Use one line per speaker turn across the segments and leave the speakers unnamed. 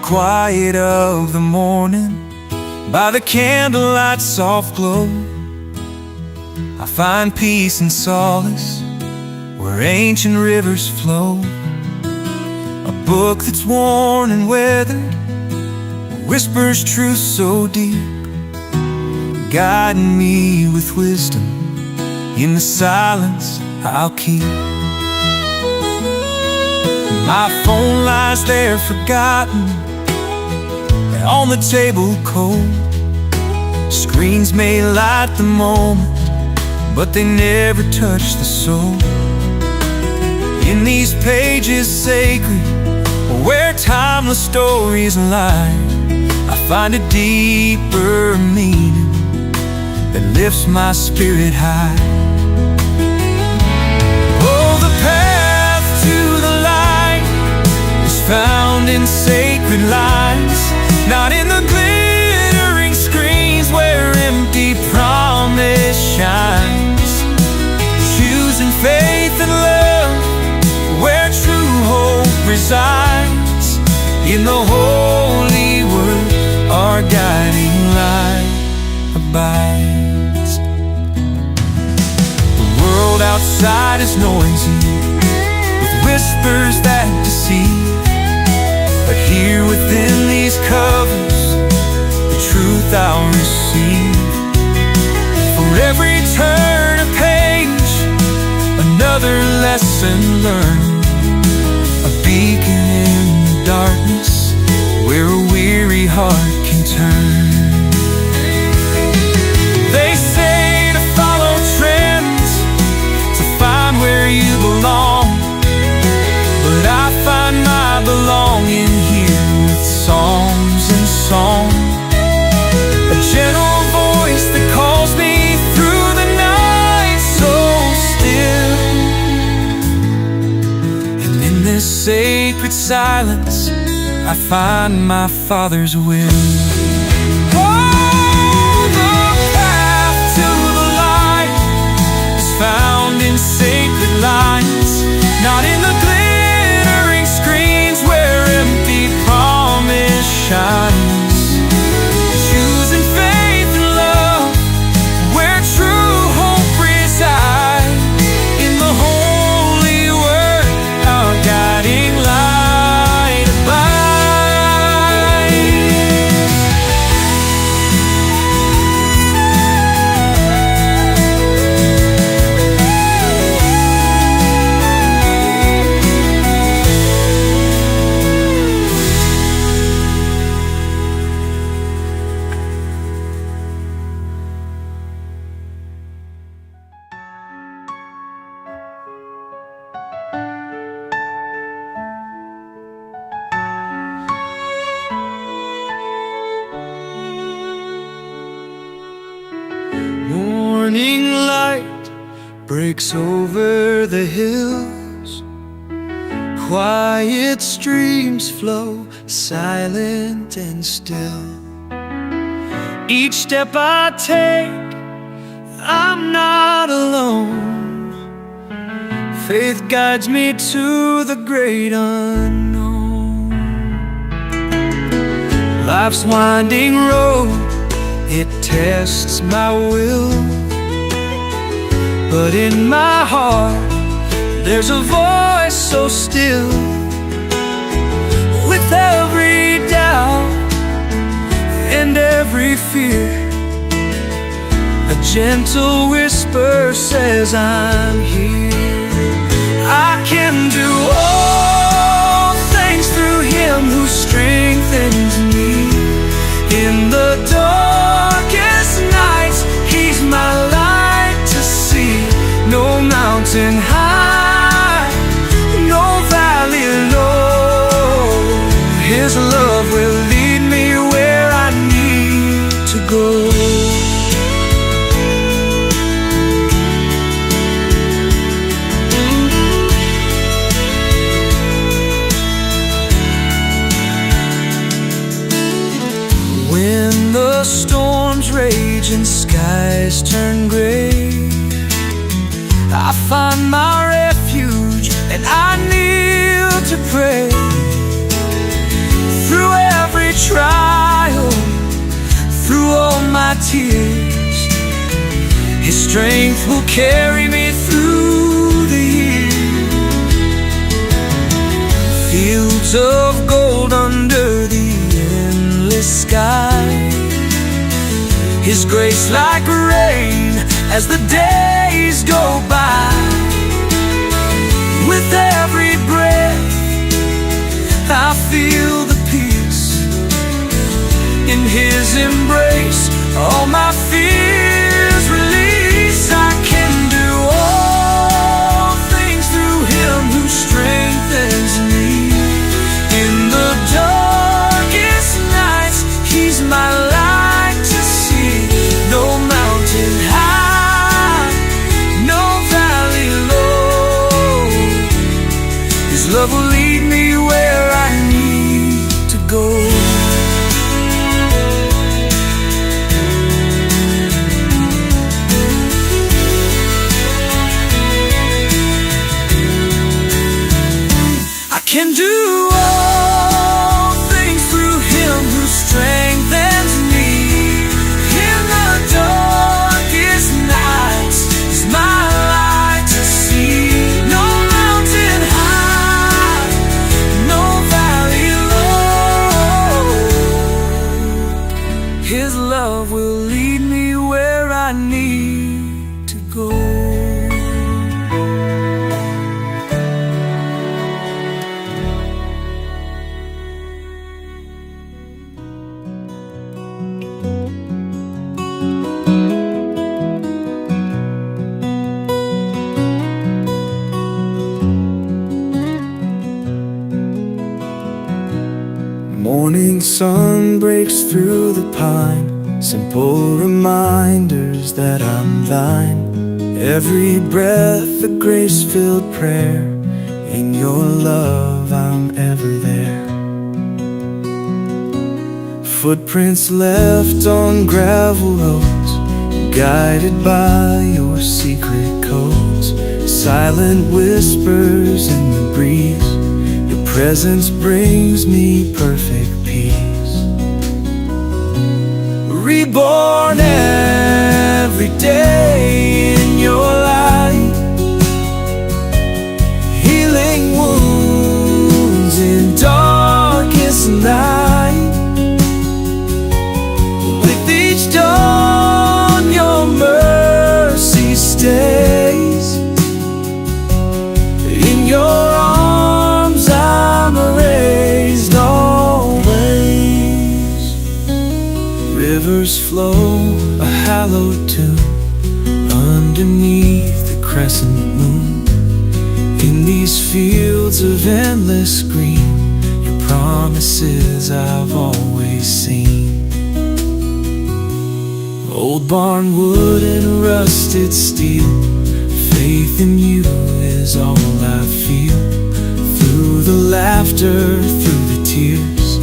quiet of the morning, by the candlelight's soft glow, I find peace and solace where ancient rivers flow. A book that's worn and weathered whispers truth so deep, guiding me with wisdom. In the silence I'll keep. My phone lies there forgotten, on the table cold. Screens may light the moment, but they never touch the soul. In these pages sacred, where timeless stories lie, I find a deeper meaning that lifts my spirit high. Oh, the path to the light is found in sacred lines, not in the glittering screens where empty promise shines. Choosing faith and love where true hope resides. In the holy word our guiding light abides. The world outside is noisy with whispers that deceive, but here within these covers the truth I'll receive. For every turn a page, another lesson learned, a beacon in the darkness where a weary heart can turn. They say to follow trends, to find where you belong, but I find my belonging here with psalms and song. A gentle voice that calls me through the night so still. And in this sacred silence I find my Father's will. Oh, the path to the light is found in sacred lines, not in the glittering screens where empty promise shines. Choosing faith and love where true hope resides. In the holy word our guiding light abides. Morning light breaks over the hills, quiet streams flow silent and still. Each step I take, I'm not alone. Faith guides me to the great unknown. Life's winding road, it tests my will, but in my heart there's a voice so still. With every doubt and every fear, a gentle whisper says I'm here. I can do all things through Him who strengthens me. In the darkest nights He's my light to see. No mountain high, no valley low, His love will lead me where I need to go. When the storms rage and skies turn gray, I find my refuge and I kneel to pray. Through tears. His strength will carry me through the years. Fields of gold under the endless sky. His grace like rain as the days go by. With every breath I feel the peace in His embrace. All my fears release. I can do all things through Him who strengthens me. In the darkest nights He's my light to see. No mountain high, no valley low, His love will lead me where I need to go. I can do all things through Him who strengthens me. In the darkest nights He's my light to see. No mountain high, no valley low, His love will lead me where I need to go. Morning sun breaks through the pine, simple reminders that I'm thine. Every breath a grace-filled prayer, in your love I'm ever there. Footprints left on gravel roads, guided by your secret codes. Silent whispers in the breeze, your presence brings me perfect peace. Reborn every day in your light, healing wounds in darkest night. With each dawn your mercy stays. In your arms I'm raised always. Rivers flow a hallowed tune underneath the crescent moon. In these fields of endless green, your promises I've always seen. Old barn wood and rusted steel, faith in you is all I feel. Through the laughter, through the tears,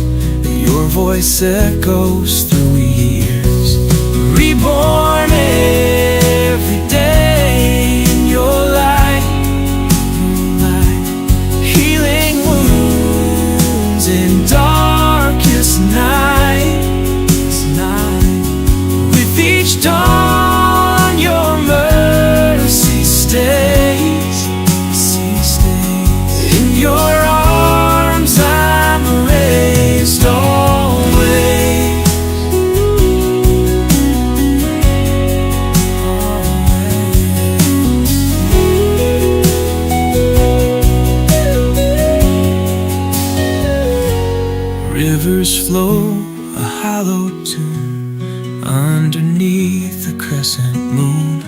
your voice echoes through the years. Reborn every day in your light, healing wounds in darkest night. With each dawn your mercy stays. In your arms I'm raised always. Rivers flow a hallowed tune underneath the crescent moon.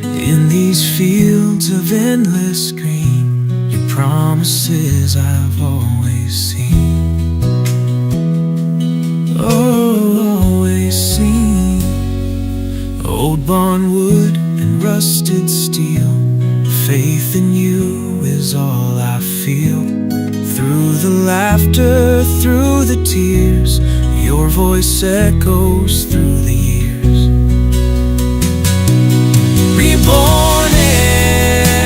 In these fields of endless green, your promises I've always seen. Oh, always seen. Old barn wood and rusted steel, faith in you is all I feel. Through the laughter, through the tears, your voice echoes through the years. Reborn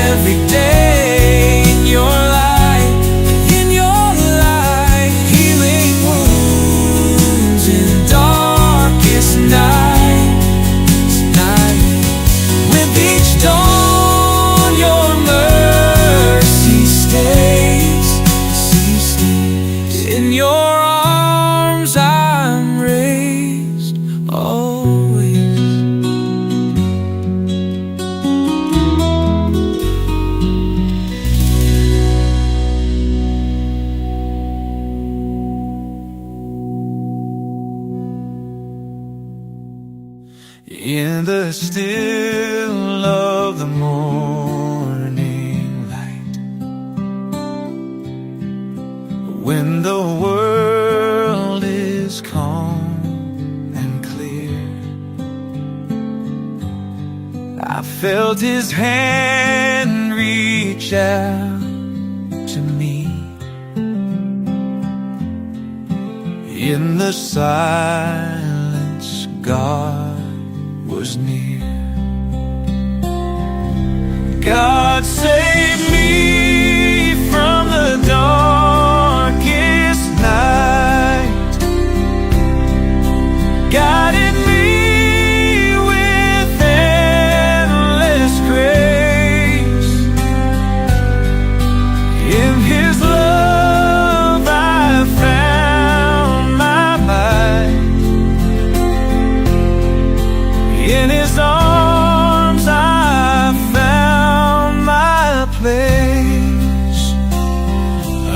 every day in your light, healing wounds in darkest night. In the still of the morning light, when the world is calm and clear, I felt his hand reach out to me. In the silence, God was near. God saved me from the darkest night, guided me with endless grace. In his love I found my life, in his arms I found my place.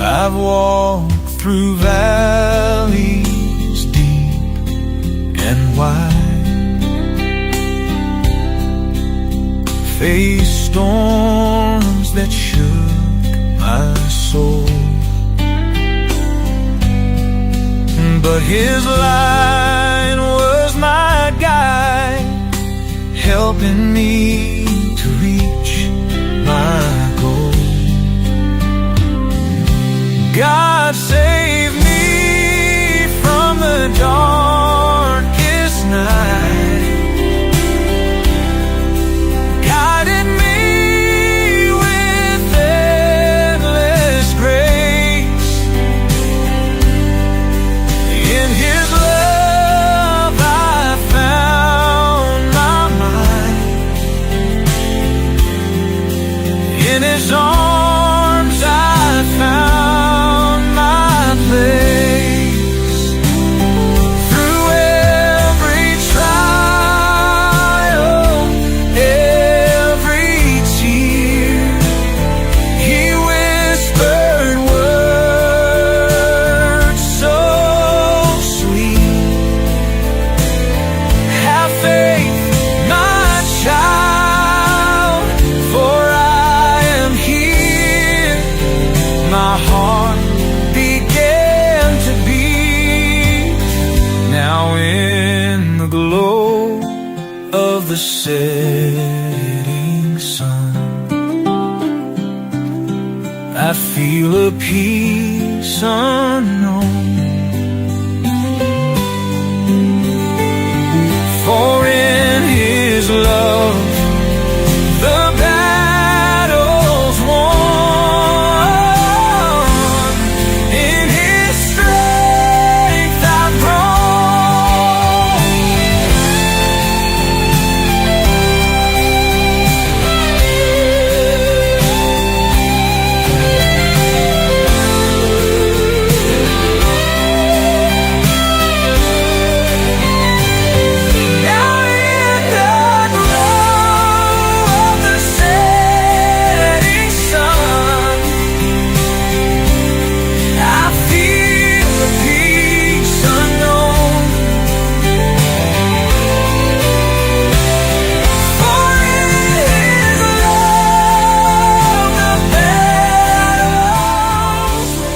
I've walked through valleys deep and wide, faced storms that shook my soul, but his light was my guide, helping me to reach my goal. God saved me from the darkest night, guided me with endless grace. In his love I found my mind, in his arms I found my place. Through every trial, every tear, he whispered words so sweet. Have faith, my child, for I am here. My heart began to beat. Now in the glow of the setting sun, I feel a peace unknown. For in his love the battle's won. In his strength I've grown. Now in the glow of the setting sun, I feel a peace unknown. For in his love the battle's won.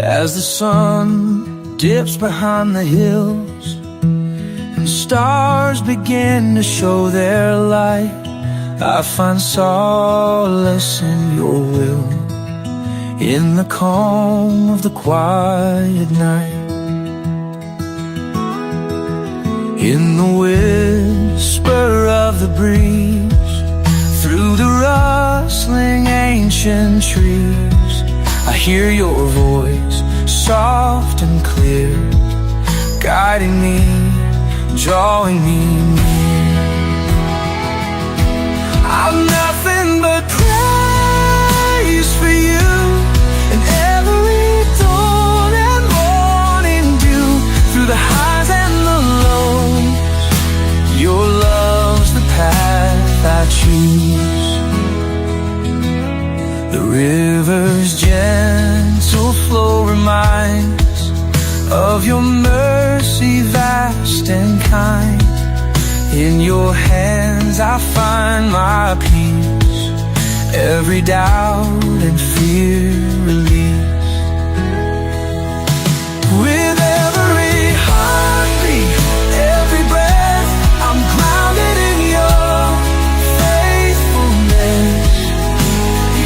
As the sun dips behind the hills and stars begin to show their light, I find solace in your will, in the calm of the quiet night, in the whisper of the breeze, through the rustling ancient trees. I hear your voice, soft and clear, guiding me, drawing me near. I've nothing but praise for you, and every dawn and morning dew, through the highs and the lows, your love's the path I choose. The river river's gentle flow reminds of your mercy vast and kind. In your hands I find my peace, every doubt and fear released. With every heartbeat, every breath, I'm grounded in your faithfulness.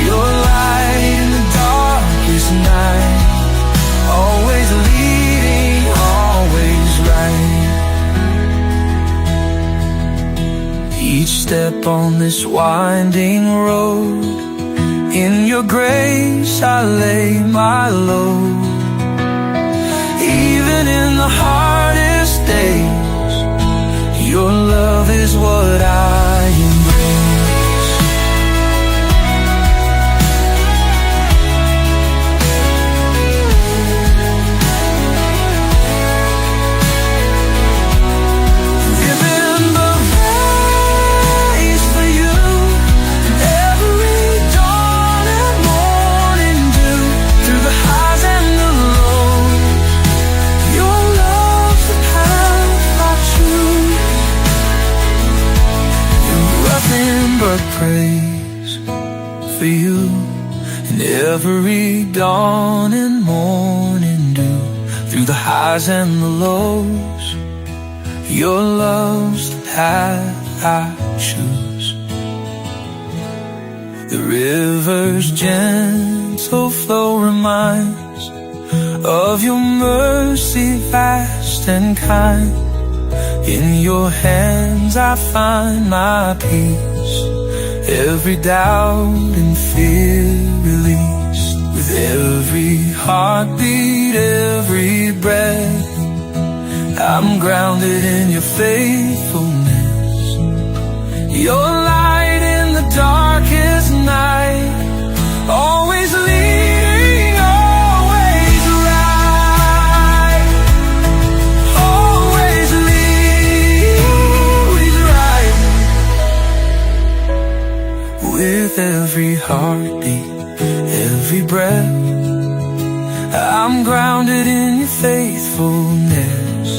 Your light in the darkest night, always leading, always right. Each step on this winding road, in your grace I lay my load. Even in the hardest days, your love is what I embrace. Praise for you, and every dawn and morning dew. Through the highs and the lows, your love's the path I choose. The river's gentle flow reminds of your mercy vast and kind. In your hands I find my peace, every doubt and fear released. With every heartbeat, every breath, I'm grounded in your faithfulness. Your light in the darkest night, always leading, always right. Always leading, always right. With every heartbeat, every breath, I'm grounded in your faithfulness.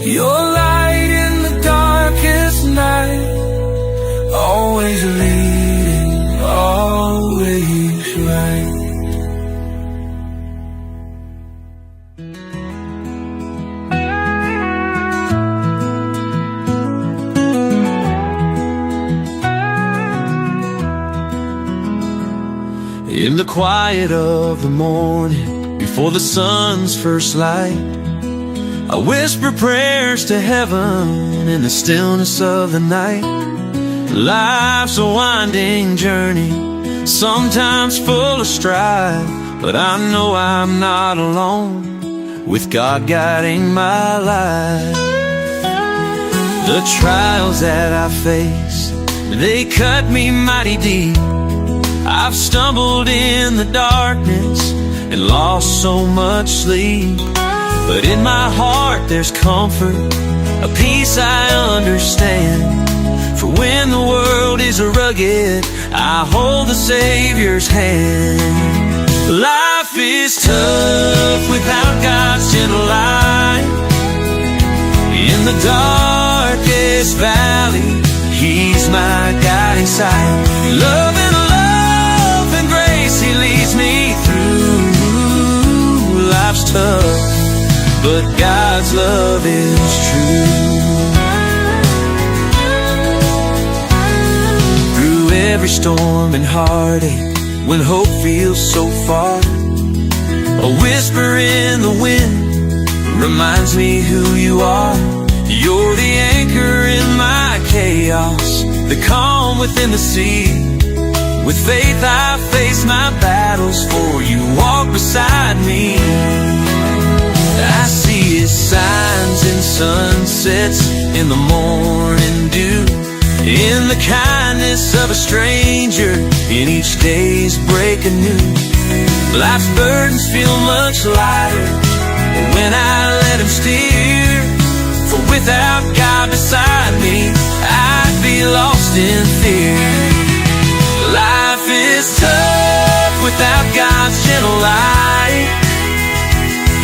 Your light in the darkest night, always leading, always right.
In the quiet of the morning, before the sun's first light, I whisper prayers to heaven in the stillness of the night. Life's a winding journey, sometimes full of strife, but I know I'm not alone, with God guiding my life. The trials that I face, they cut me mighty deep. I've stumbled in the darkness and lost so much sleep, but in my heart there's comfort, a peace I understand. For when the world is rugged, I hold the Savior's hand. Life is tough without God's gentle light. In the darkest valley, He's my guiding sight. Love and grace He leads me through. Life's tough, but God's love is true. Through every storm and heartache, when hope feels so far, a whisper in the wind reminds me who you are. You're the anchor in my chaos, the calm within the sea. With faith I face my battles, for you walk beside me. I see His signs in sunsets, in the morning dew, in the kindness of a stranger, in each day's break anew. Life's burdens feel much lighter when I let Him steer. For without God beside me, I'd be lost in fear. Life is tough without gentle light.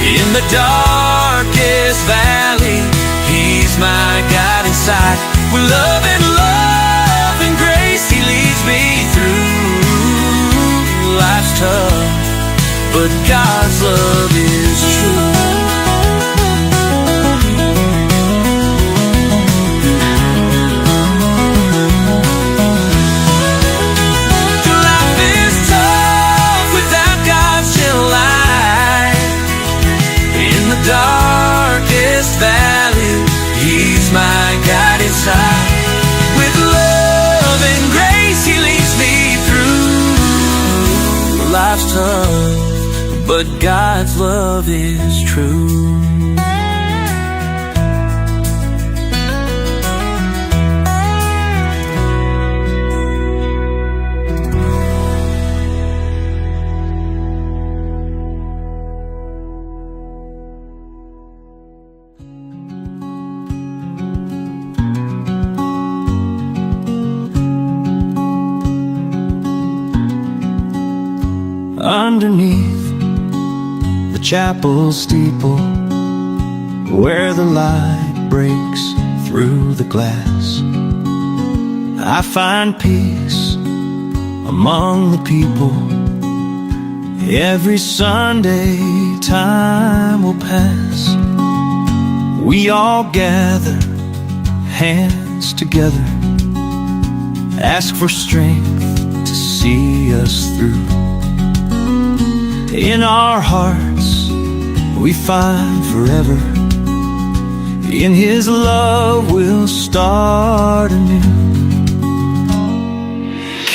In the darkest valley, He's my guiding sight. With love and grace, He leads me through life's tough, but God's love is true. Life is tough without God's gentle light. In the darkest valley, He's my guiding sight. With love and grace, He leads me through life's tough, but God's love is true. Underneath the chapel steeple, where the light breaks through the glass, I find peace among the people. Every Sunday time will pass. We all gather, hands together, ask for strength to see us through. In our hearts we find forever. In His love we'll start anew.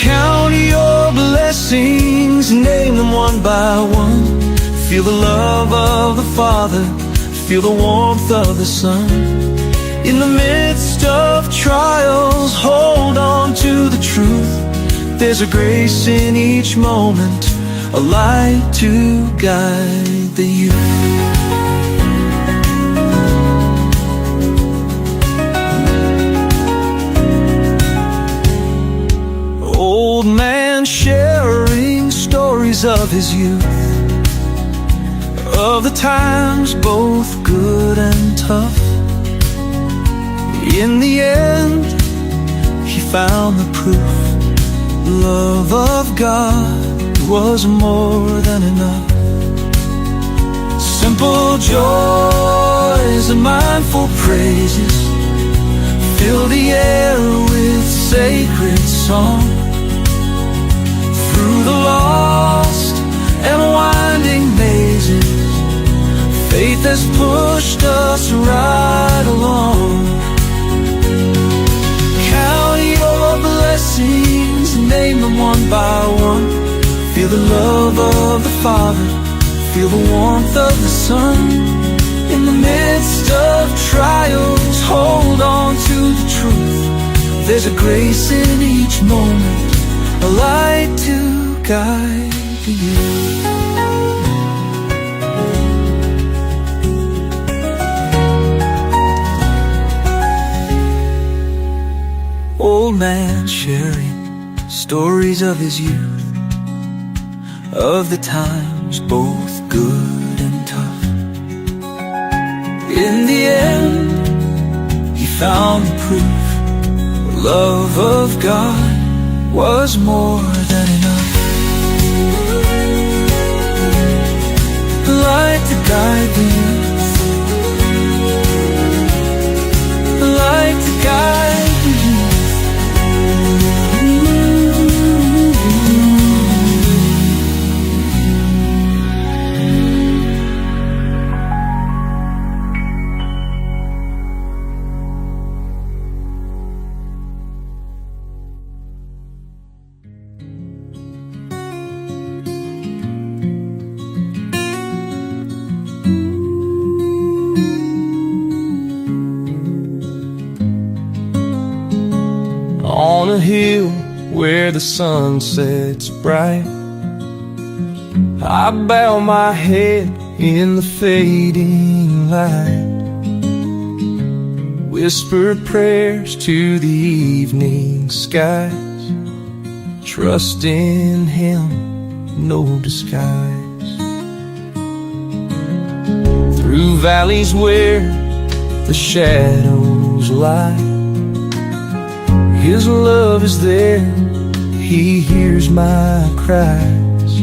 Count your blessings, name them one by one. Feel the love of the Father, feel the warmth of the Son. In the midst of trials, hold on to the truth. There's a grace in each moment, a light to guide the youth. Old man sharing stories of his youth, of the times both good and tough. In the end, he found the proof. Love of God was more than enough. Simple joys and mindful praises fill the air with sacred song. Through the lost and winding mazes, faith has pushed us right along. Count your blessings, name them one by one. Feel the love of the Father, feel the warmth of the Son. In the midst of trials, hold on to the truth. There's a grace in each moment, a light to guide you. Old man sharing stories of his youth, of the times both good and tough. In the end, he found the proof. The love of God was more than enough. A light to guide the youth, a light to guide the youth. On a hill where the sun sets bright, I bow my head in the fading light. Whispered prayers to the evening skies, trust in Him no disguise. Through valleys where the shadows lie, His love is there, He hears my cries.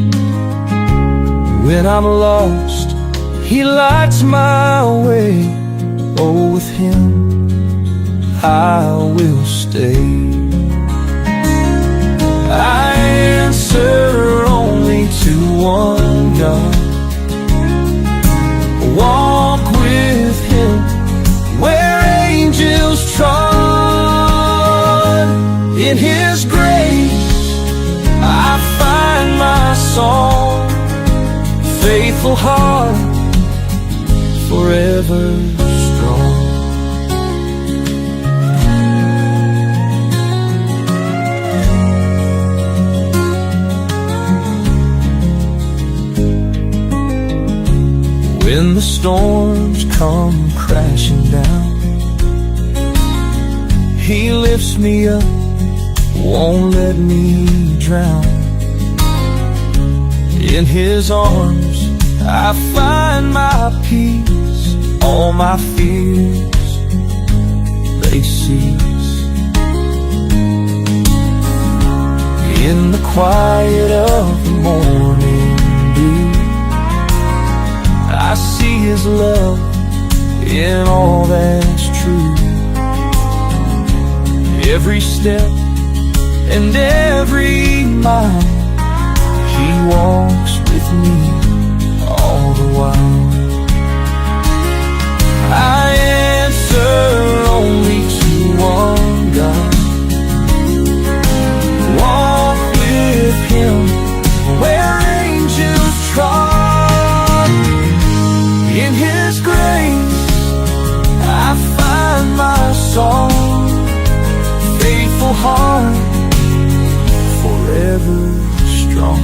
When I'm lost, He lights my way. Oh, with Him I will stay. I answer only to one God. Walk with Him where angels trod. In His grace I find my song. Faithful heart, forever strong. When the storms come crashing down, He lifts me up, won't let me drown. In His arms I find my peace. All my fears, they cease. In the quiet of the morning dew, I see His love in all that's true. Every step and every mile, He walks with me all the while. I answer only to one God. Walk with Him where angels trod. In His grace I find my song. Faithful heart, forever strong.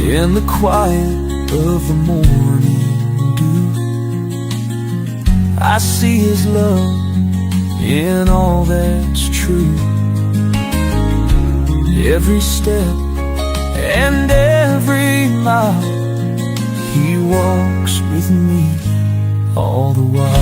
In the quiet of the morning dew, I see His love in all that's true. Every step and every mile, He walks with me all the while.